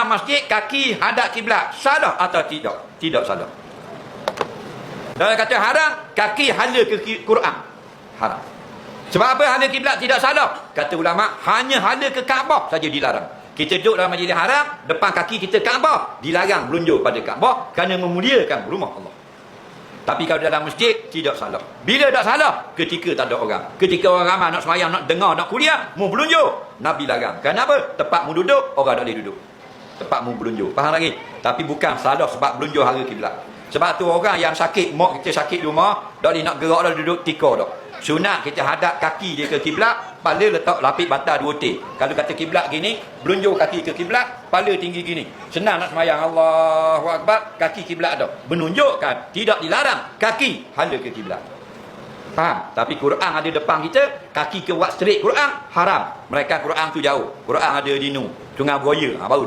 dalam masjid kaki hadap kiblat, salah atau tidak? Tidak salah. Dalam kata haram, kaki hala ke Quran, haram. Sebab apa hala kiblat tidak salah? Kata ulama, hanya hala ke Kaabah saja dilarang. Kita duduk dalam majlis haram, depan kaki kita Kaabah, dilarang melunjuk pada Kaabah kerana memuliakan rumah Allah. Tapi kalau dalam masjid, tidak salah. Bila tak salah? Ketika tak ada orang. Ketika orang ramai nak semayang, nak dengar, nak kuliah, mu berlunjuk, Nabi larang. Kenapa? Tempat mu duduk, orang tak boleh duduk. Tempat mu berlunjuk. Faham lagi? Tapi bukan salah sebab berlunjuk hari kiblat. Sebab tu orang yang sakit, mak kita sakit di rumah, tak boleh nak gerak dah, duduk tikar dah. Sunat kita hadap kaki dia ke kiblat, kepala letak lapik batal 2 otik. Kalau kata kiblat gini, berunjuk kaki ke kiblat, kepala tinggi gini. Senang nak sembahyang, Allahu Akbar, kaki kiblat dah. Menunjukkan tidak dilarang kaki hala ke kiblat. Faham? Tapi Quran ada depan kita, kaki ke buat straight Quran haram. Mereka Quran tu jauh. Quran ada di Sungai Buaya, baru